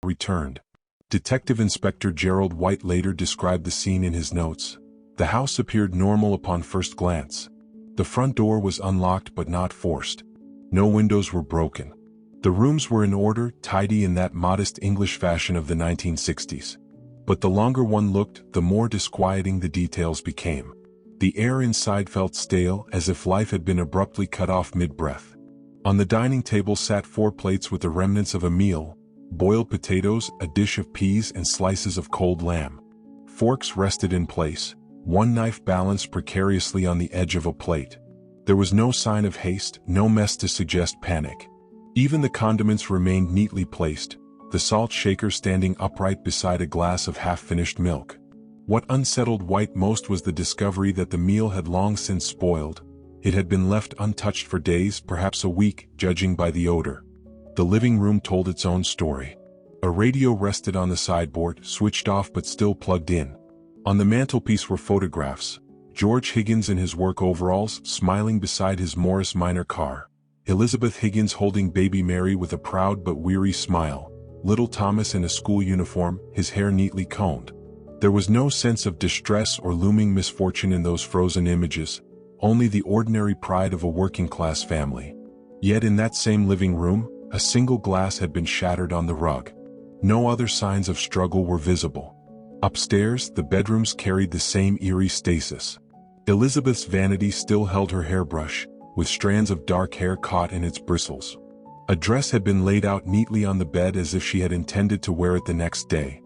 returned. Detective Inspector Gerald White later described the scene in his notes. The house appeared normal upon first glance. The front door was unlocked but not forced. No windows were broken. The rooms were in order, tidy in that modest English fashion of the 1960s. But the longer one looked, the more disquieting the details became. The air inside felt stale, as if life had been abruptly cut off mid-breath. On the dining table sat 4 plates with the remnants of a meal: boiled potatoes, a dish of peas, and slices of cold lamb. Forks rested in place, one knife balanced precariously on the edge of a plate. There was no sign of haste, no mess to suggest panic. Even the condiments remained neatly placed, the salt shaker standing upright beside a glass of half-finished milk. What unsettled White most was the discovery that the meal had long since spoiled. It had been left untouched for days, perhaps a week, judging by the odor. The living room told its own story. A radio rested on the sideboard, switched off but still plugged in. On the mantelpiece were photographs: George Higgins in his work overalls, smiling beside his Morris Minor car; Elizabeth Higgins holding baby Mary with a proud but weary smile; little Thomas in a school uniform, his hair neatly combed. There was no sense of distress or looming misfortune in those frozen images, only the ordinary pride of a working-class family. Yet in that same living room, a single glass had been shattered on the rug. No other signs of struggle were visible. Upstairs, the bedrooms carried the same eerie stasis. Elizabeth's vanity still held her hairbrush, with strands of dark hair caught in its bristles. A dress had been laid out neatly on the bed as if she had intended to wear it the next day.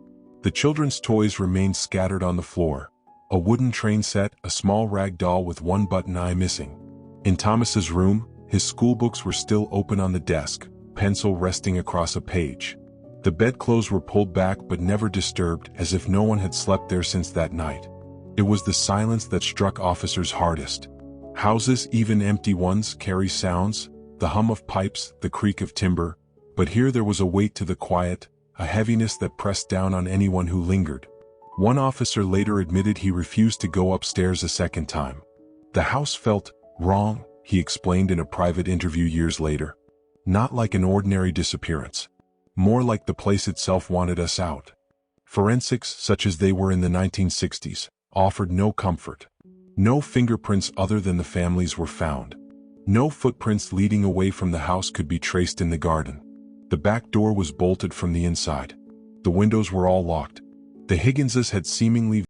The children's toys remained scattered on the floor: a wooden train set, a small rag doll with one button eye missing. In Thomas's room, his schoolbooks were still open on the desk, pencil resting across a page. The bedclothes were pulled back but never disturbed, as if no one had slept there since that night. It was the silence that struck officers hardest. Houses, even empty ones, carry sounds: the hum of pipes, the creak of timber. But here there was a weight to the quiet, a heaviness that pressed down on anyone who lingered. One officer later admitted he refused to go upstairs a second time. The house felt wrong, he explained in a private interview years later. Not like an ordinary disappearance. More like the place itself wanted us out. Forensics, such as they were in the 1960s, offered no comfort. No fingerprints other than the family's were found. No footprints leading away from the house could be traced in the garden. The back door was bolted from the inside. The windows were all locked. The Higginses had seemingly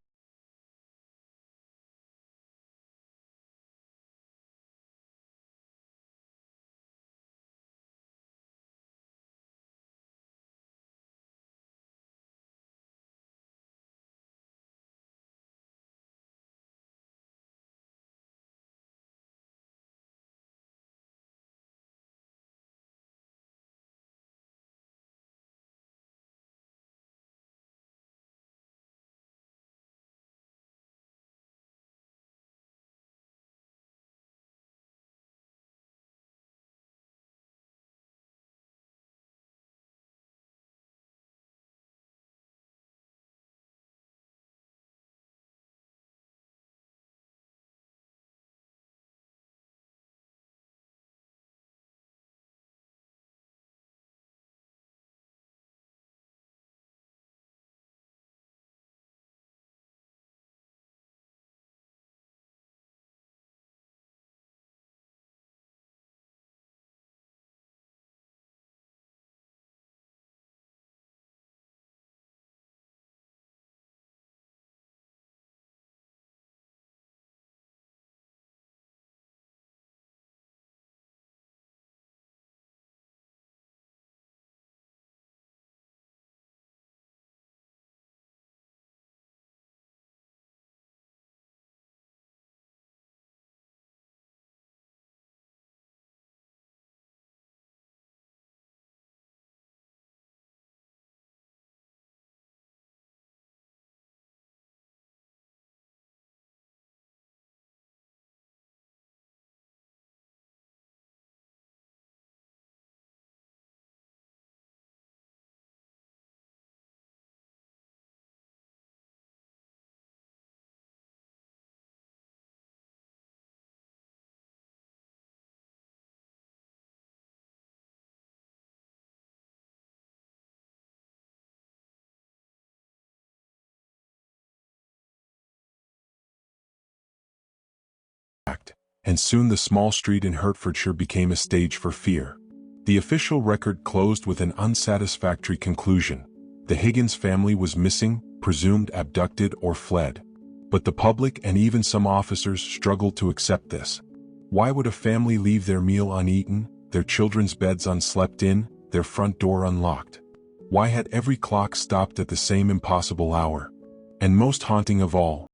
and soon the small street in Hertfordshire became a stage for fear. The official record closed with an unsatisfactory conclusion. The Higgins family was missing, presumed abducted or fled. But the public and even some officers struggled to accept this. Why would a family leave their meal uneaten, their children's beds unslept in, their front door unlocked? Why had every clock stopped at the same impossible hour? And most haunting of all,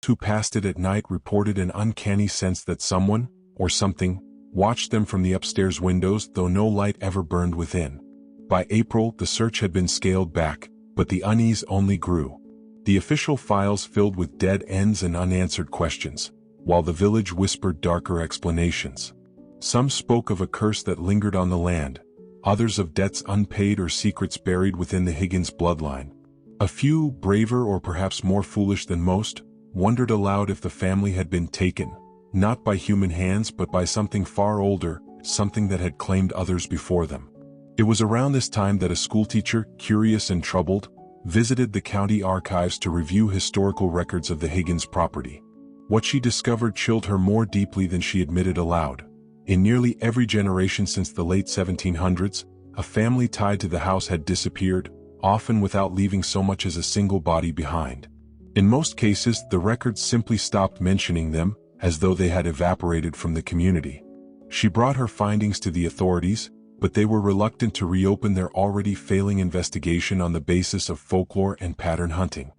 who passed it at night reported an uncanny sense that someone, or something, watched them from the upstairs windows, though no light ever burned within. By April, the search had been scaled back, but the unease only grew. The official files filled with dead ends and unanswered questions, while the village whispered darker explanations. Some spoke of a curse that lingered on the land, others of debts unpaid or secrets buried within the Higgins bloodline. A few, braver or perhaps more foolish than most, wondered aloud if the family had been taken, not by human hands but by something far older, something that had claimed others before them. It was around this time that a schoolteacher, curious and troubled, visited the county archives to review historical records of the Higgins property. What she discovered chilled her more deeply than she admitted aloud. In nearly every generation since the late 1700s, a family tied to the house had disappeared, often without leaving so much as a single body behind. In most cases, the records simply stopped mentioning them, as though they had evaporated from the community. She brought her findings to the authorities, but they were reluctant to reopen their already failing investigation on the basis of folklore and pattern hunting.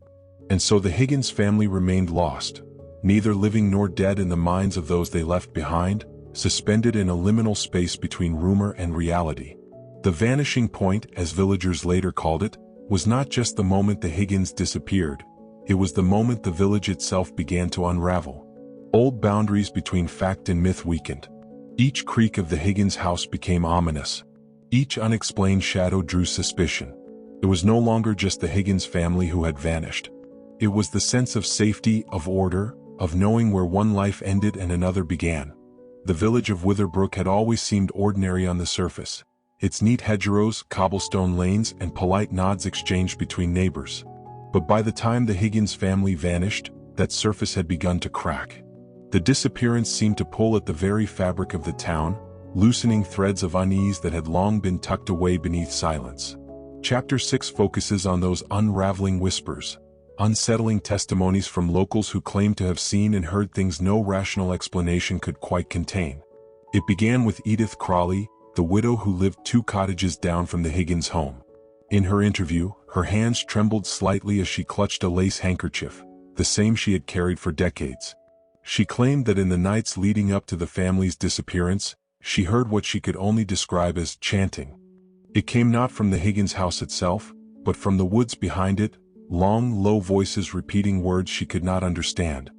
And so the Higgins family remained lost, neither living nor dead in the minds of those they left behind, suspended in a liminal space between rumor and reality. The vanishing point, as villagers later called it, was not just the moment the Higgins disappeared, it was the moment the village itself began to unravel. Old boundaries between fact and myth weakened. Each creak of the Higgins house became ominous. Each unexplained shadow drew suspicion. It was no longer just the Higgins family who had vanished. It was the sense of safety, of order, of knowing where one life ended and another began. The village of Witherbrook had always seemed ordinary on the surface. Its neat hedgerows, cobblestone lanes, and polite nods exchanged between neighbors. But by the time the Higgins family vanished, that surface had begun to crack. The disappearance seemed to pull at the very fabric of the town, loosening threads of unease that had long been tucked away beneath silence. Chapter 6 focuses on those unraveling whispers, unsettling testimonies from locals who claimed to have seen and heard things no rational explanation could quite contain. It began with Edith Crawley, the widow who lived 2 cottages down from the Higgins home. In her interview, her hands trembled slightly as she clutched a lace handkerchief, the same she had carried for decades. She claimed that in the nights leading up to the family's disappearance, she heard what she could only describe as chanting. It came not from the Higgins house itself, but from the woods behind it, long, low voices repeating words she could not understand.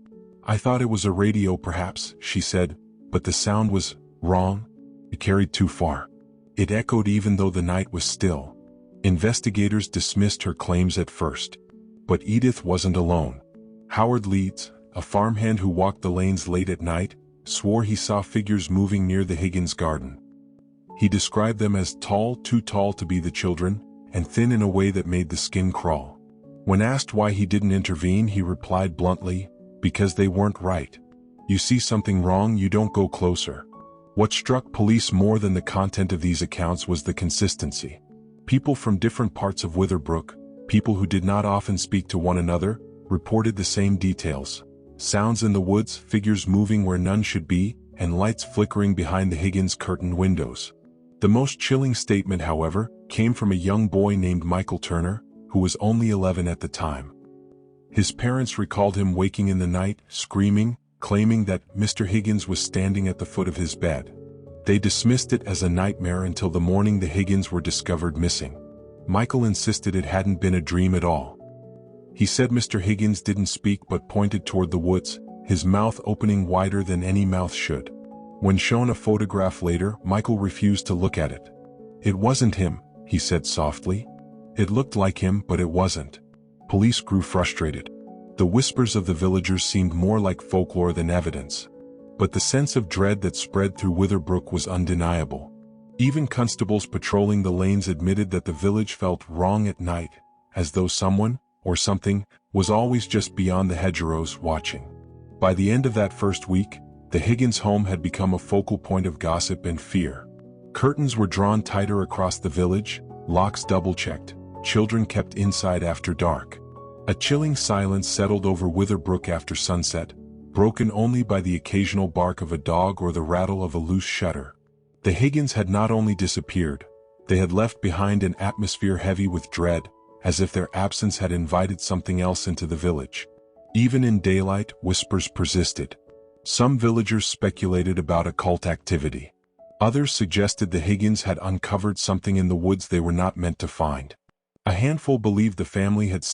"I thought it was a radio perhaps," she said, "but the sound was wrong. It carried too far. It echoed even though the night was still." Investigators dismissed her claims at first. But Edith wasn't alone. Howard Leeds, a farmhand who walked the lanes late at night, swore he saw figures moving near the Higgins garden. He described them as tall, too tall to be the children, and thin in a way that made the skin crawl. When asked why he didn't intervene, he replied bluntly, "Because they weren't right. You see something wrong, you don't go closer." What struck police more than the content of these accounts was the consistency. People from different parts of Witherbrook, people who did not often speak to one another, reported the same details. Sounds in the woods, figures moving where none should be, and lights flickering behind the Higgins curtained windows. The most chilling statement, however, came from a young boy named Michael Turner, who was only 11 at the time. His parents recalled him waking in the night, screaming, claiming that Mr. Higgins was standing at the foot of his bed. They dismissed it as a nightmare until the morning the Higgins were discovered missing. Michael insisted it hadn't been a dream at all. He said Mr. Higgins didn't speak but pointed toward the woods, his mouth opening wider than any mouth should. When shown a photograph later, Michael refused to look at it. "It wasn't him," he said softly. "It looked like him, but it wasn't." Police grew frustrated. The whispers of the villagers seemed more like folklore than evidence. But the sense of dread that spread through Witherbrook was undeniable. Even constables patrolling the lanes admitted that the village felt wrong at night, as though someone, or something, was always just beyond the hedgerows watching. By the end of that first week, the Higgins home had become a focal point of gossip and fear. Curtains were drawn tighter across the village, locks double-checked, children kept inside after dark. A chilling silence settled over Witherbrook after sunset, broken only by the occasional bark of a dog or the rattle of a loose shutter. The Higgins had not only disappeared, they had left behind an atmosphere heavy with dread, as if their absence had invited something else into the village. Even in daylight, whispers persisted. Some villagers speculated about occult activity. Others suggested the Higgins had uncovered something in the woods they were not meant to find. A handful believed the family had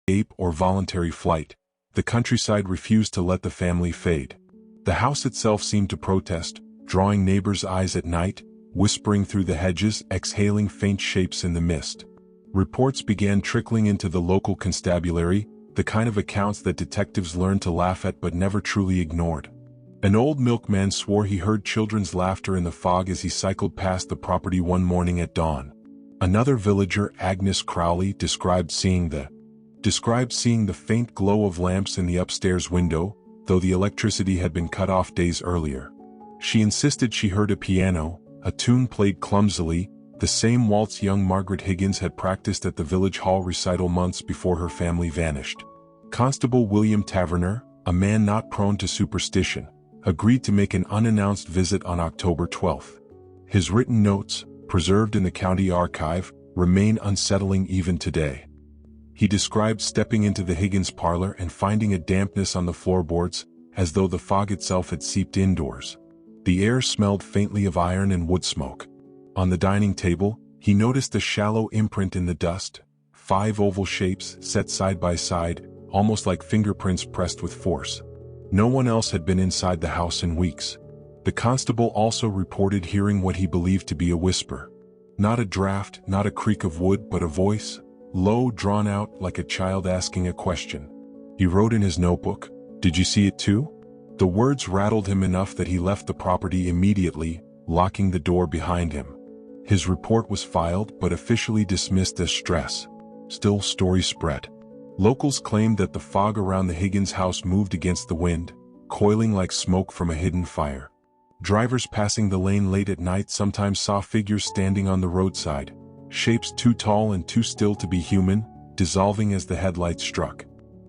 escape or voluntary flight. The countryside refused to let the family fade. The house itself seemed to protest, drawing neighbors' eyes at night, whispering through the hedges, exhaling faint shapes in the mist. Reports began trickling into the local constabulary, the kind of accounts that detectives learned to laugh at but never truly ignored. An old milkman swore he heard children's laughter in the fog as he cycled past the property one morning at dawn. Another villager, Agnes Crowley, described seeing the faint glow of lamps in the upstairs window, though the electricity had been cut off days earlier. She insisted she heard a piano, a tune played clumsily, the same waltz young Margaret Higgins had practiced at the village hall recital months before her family vanished. Constable William Taverner, a man not prone to superstition, agreed to make an unannounced visit on October 12th. His written notes, preserved in the county archive, remain unsettling even today. He described stepping into the Higgins parlor and finding a dampness on the floorboards, as though the fog itself had seeped indoors. The air smelled faintly of iron and wood smoke. On the dining table, he noticed a shallow imprint in the dust, 5 oval shapes set side by side, almost like fingerprints pressed with force. No one else had been inside the house in weeks. The constable also reported hearing what he believed to be a whisper. Not a draft, not a creak of wood, but a voice, low, drawn out, like a child asking a question. He wrote in his notebook, "Did you see it too?" The words rattled him enough that he left the property immediately, locking the door behind him. His report was filed but officially dismissed as stress. Still, stories spread. Locals claimed that the fog around the Higgins house moved against the wind, coiling like smoke from a hidden fire. Drivers passing the lane late at night sometimes saw figures standing on the roadside, shapes too tall and too still to be human, dissolving as the headlights struck.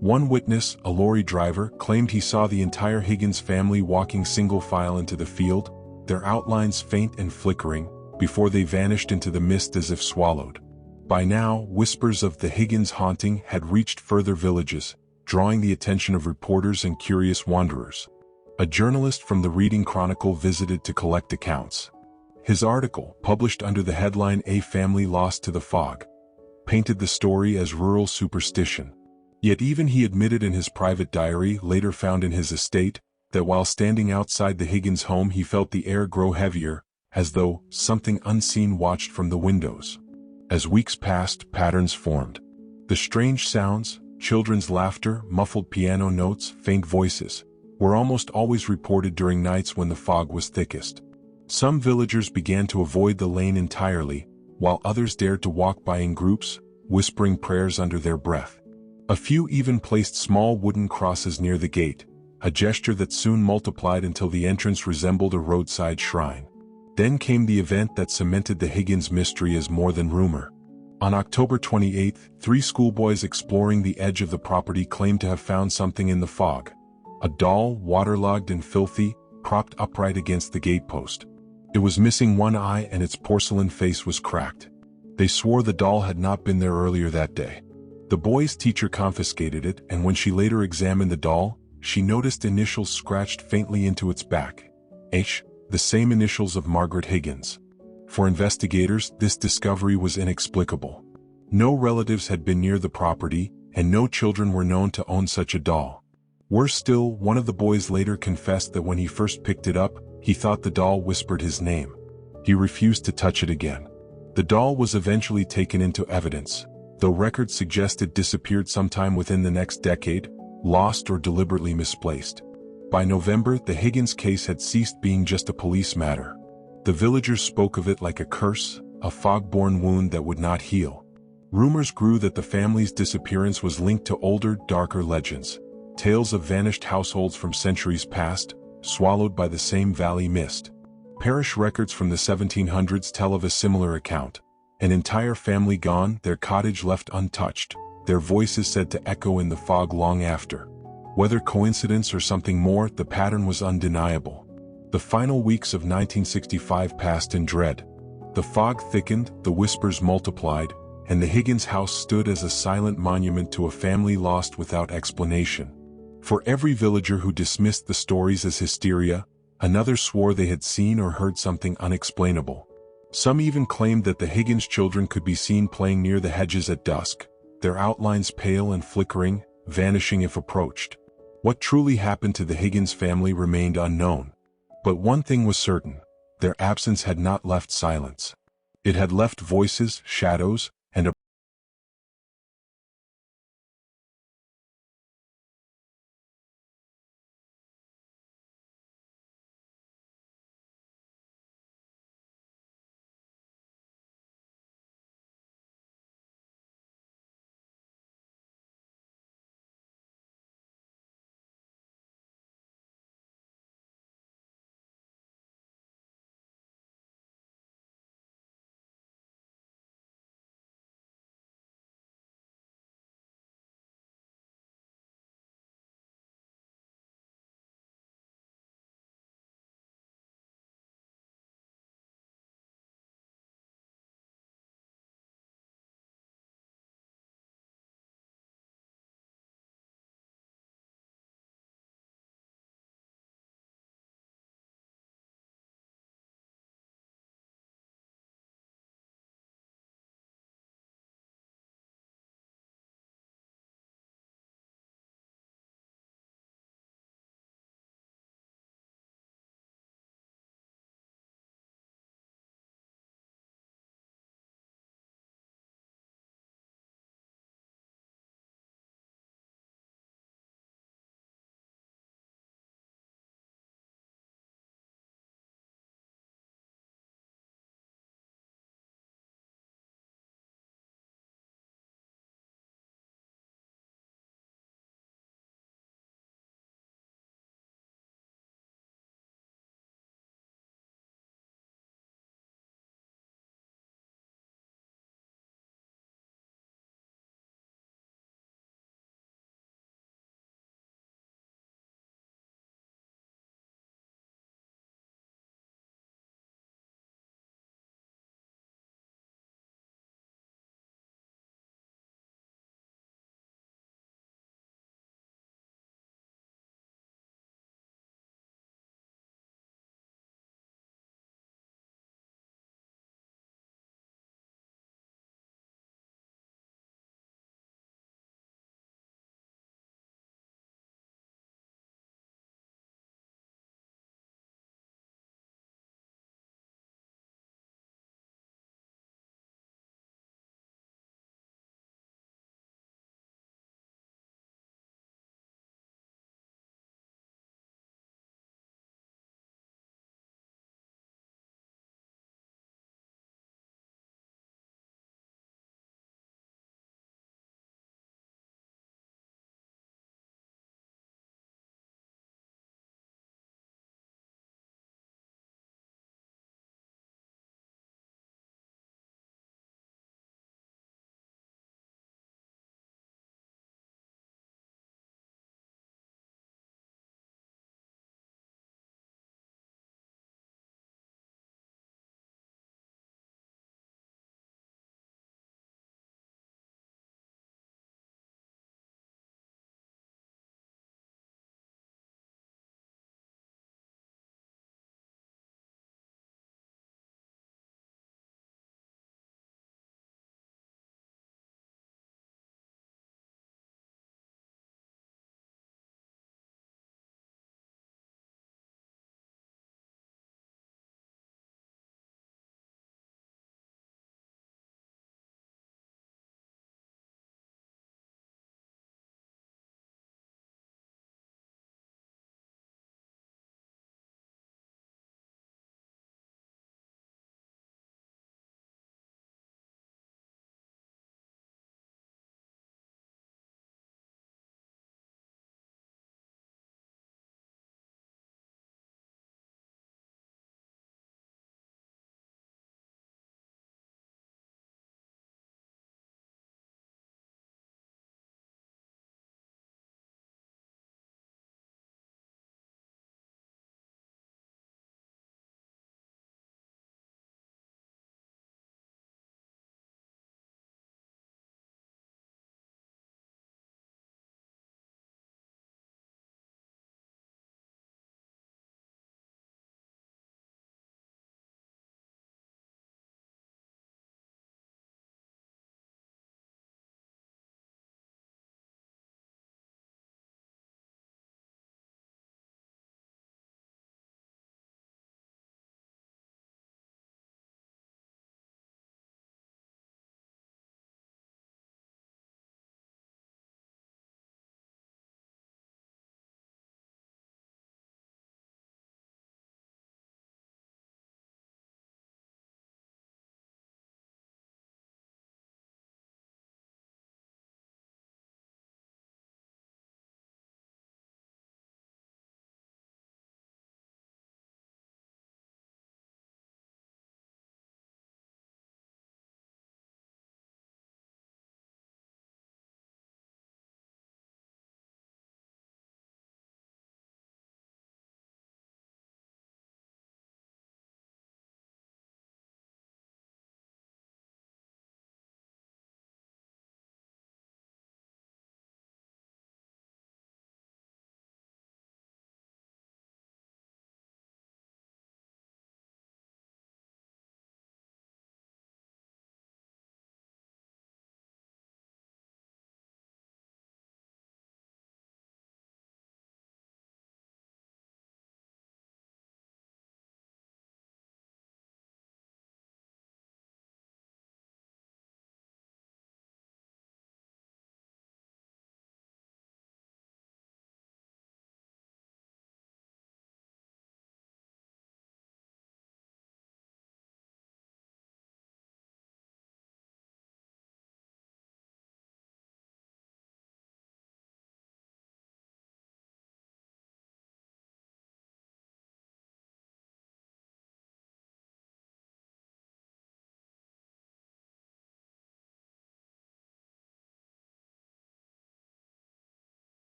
One witness, a lorry driver, claimed he saw the entire Higgins family walking single file into the field, their outlines faint and flickering, before they vanished into the mist as if swallowed. By now, whispers of the Higgins haunting had reached further villages, drawing the attention of reporters and curious wanderers. A journalist from the Reading Chronicle visited to collect accounts. His article, published under the headline "A Family Lost to the Fog," painted the story as rural superstition. Yet even he admitted in his private diary, later found in his estate, that while standing outside the Higgins home he felt the air grow heavier, as though something unseen watched from the windows. As weeks passed, patterns formed. The strange sounds, children's laughter, muffled piano notes, faint voices, were almost always reported during nights when the fog was thickest. Some villagers began to avoid the lane entirely, while others dared to walk by in groups, whispering prayers under their breath. A few even placed small wooden crosses near the gate, a gesture that soon multiplied until the entrance resembled a roadside shrine. Then came the event that cemented the Higgins mystery as more than rumor. On October 28, 3 schoolboys exploring the edge of the property claimed to have found something in the fog. A doll, waterlogged and filthy, propped upright against the gatepost. It was missing one eye and its porcelain face was cracked. They swore the doll had not been there earlier that day. The boys' teacher confiscated it, and when she later examined the doll, she noticed initials scratched faintly into its back. H, the same initials of Margaret Higgins. For investigators, this discovery was inexplicable. No relatives had been near the property, and no children were known to own such a doll. Worse still, one of the boys later confessed that when he first picked it up, he thought the doll whispered his name. He refused to touch it again. The doll was eventually taken into evidence, though records suggested disappeared sometime within the next decade, lost or deliberately misplaced. By November, the Higgins case had ceased being just a police matter. The villagers spoke of it like a curse, a fog-borne wound that would not heal. Rumors grew that the family's disappearance was linked to older, darker legends, tales of vanished households from centuries past, swallowed by the same valley mist. Parish records from the 1700s tell of a similar account. An entire family gone, their cottage left untouched, their voices said to echo in the fog long after. Whether coincidence or something more, the pattern was undeniable. The final weeks of 1965 passed in dread. The fog thickened, the whispers multiplied, and the Higgins house stood as a silent monument to a family lost without explanation. For every villager who dismissed the stories as hysteria, another swore they had seen or heard something unexplainable. Some even claimed that the Higgins children could be seen playing near the hedges at dusk, their outlines pale and flickering, vanishing if approached. What truly happened to the Higgins family remained unknown. But one thing was certain: their absence had not left silence. It had left voices, shadows, and a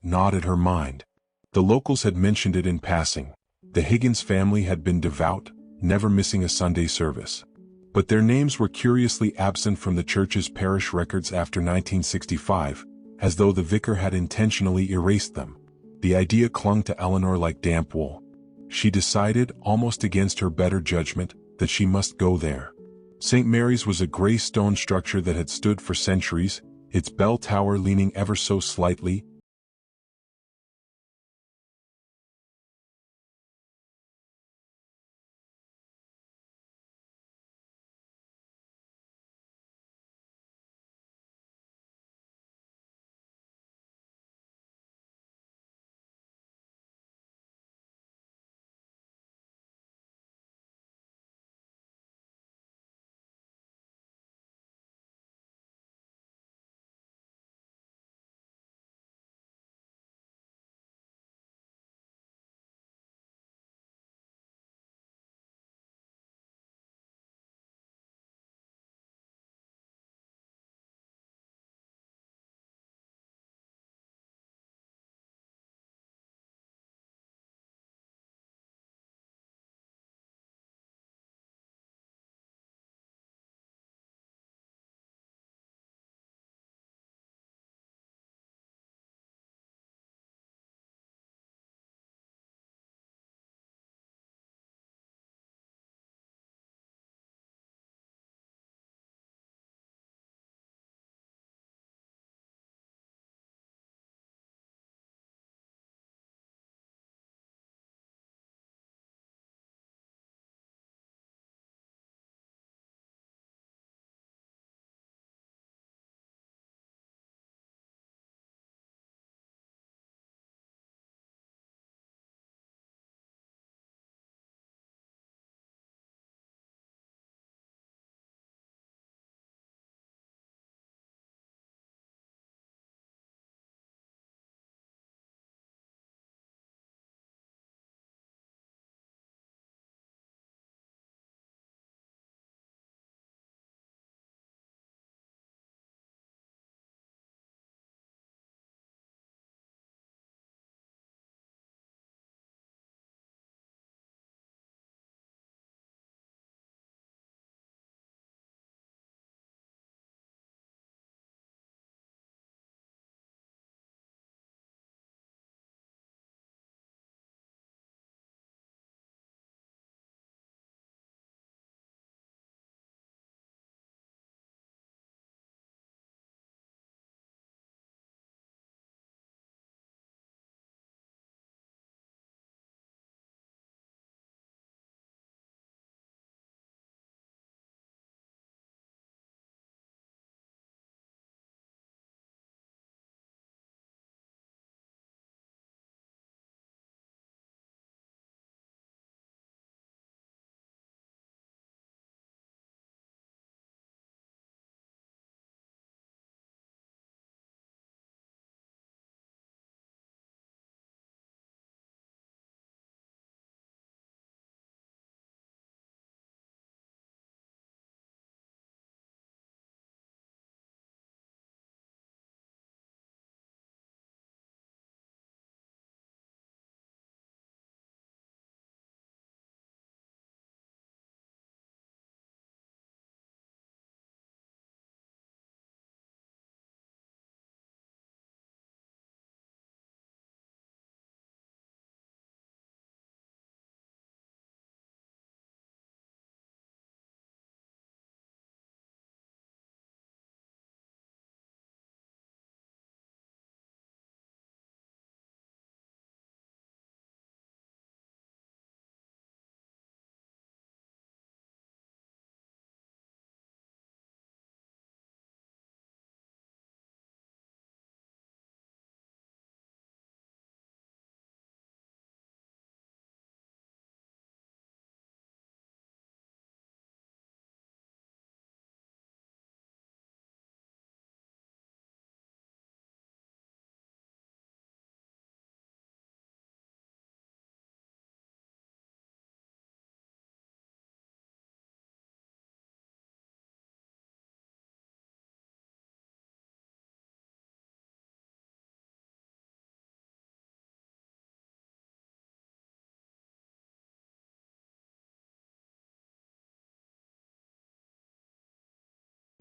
gnawed at her mind. The locals had mentioned it in passing. The Higgins family had been devout, never missing a Sunday service. But their names were curiously absent from the church's parish records after 1965, as though the vicar had intentionally erased them. The idea clung to Eleanor like damp wool. She decided, almost against her better judgment, that she must go there. St. Mary's was a gray stone structure that had stood for centuries, its bell tower leaning ever so slightly,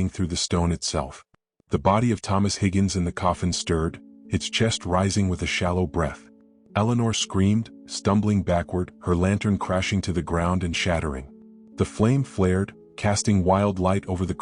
through the stone itself. The body of Thomas Higgins in the coffin stirred, its chest rising with a shallow breath. Eleanor screamed, stumbling backward, her lantern crashing to the ground and shattering. The flame flared, casting wild light over the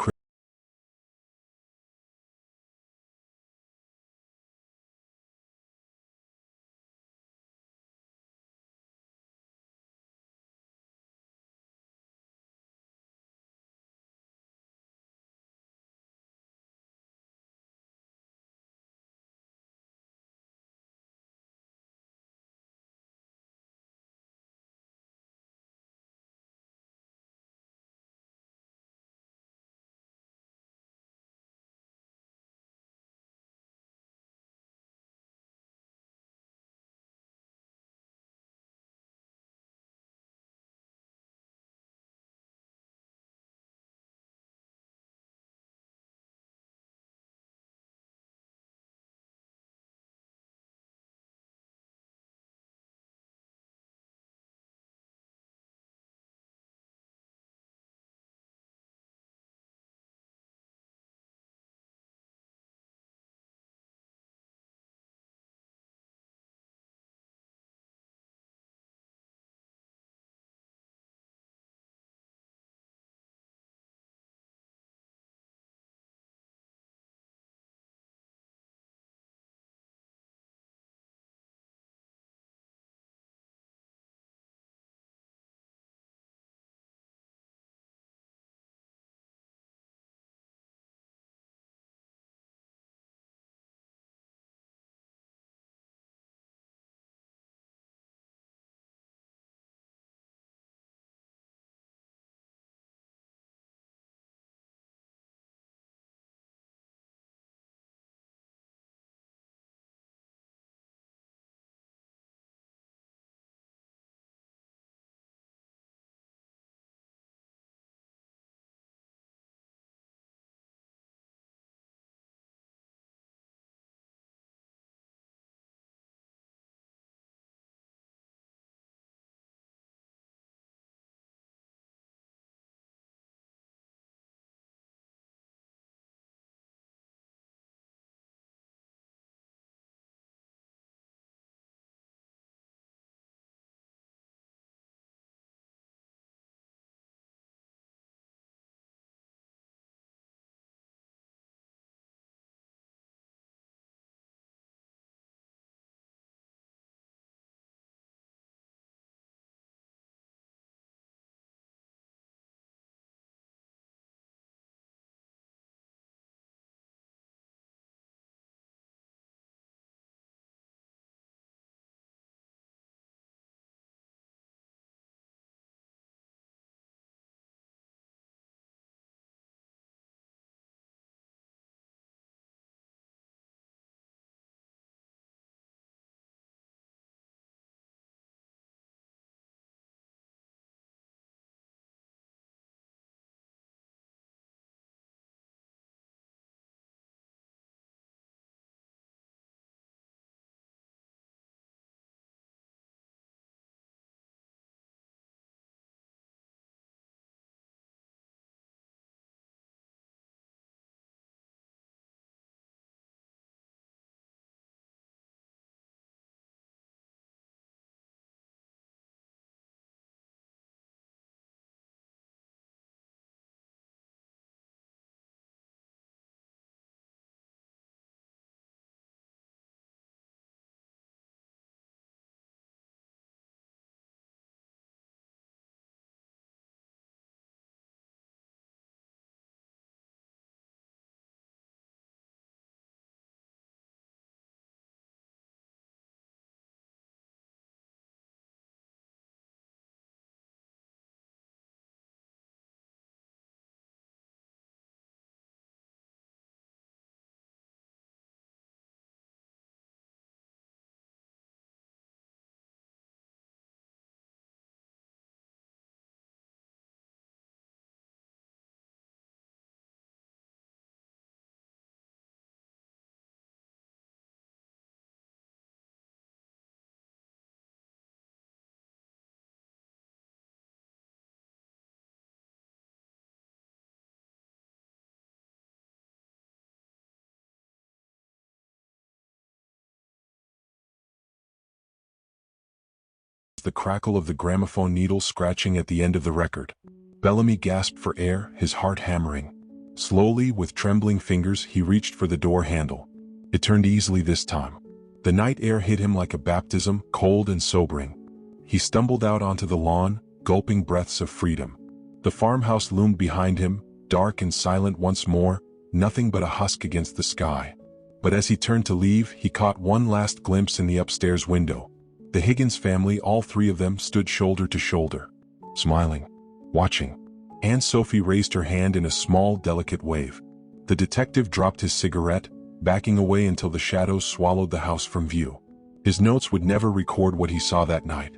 the crackle of the gramophone needle scratching at the end of the record. Bellamy gasped for air, his heart hammering. Slowly, with trembling fingers, he reached for the door handle. It turned easily this time. The night air hit him like a baptism, cold and sobering. He stumbled out onto the lawn, gulping breaths of freedom. The farmhouse loomed behind him, dark and silent once more, nothing but a husk against the sky. But as he turned to leave, he caught one last glimpse in the upstairs window. The Higgins family, all three of them, stood shoulder to shoulder, smiling, watching. Aunt Sophie raised her hand in a small, delicate wave. The detective dropped his cigarette, backing away until the shadows swallowed the house from view. His notes would never record what he saw that night.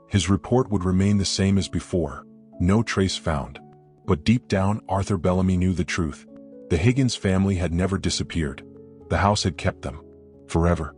His report would remain the same as before, no trace found. But deep down, Arthur Bellamy knew the truth. The Higgins family had never disappeared. The house had kept them. Forever.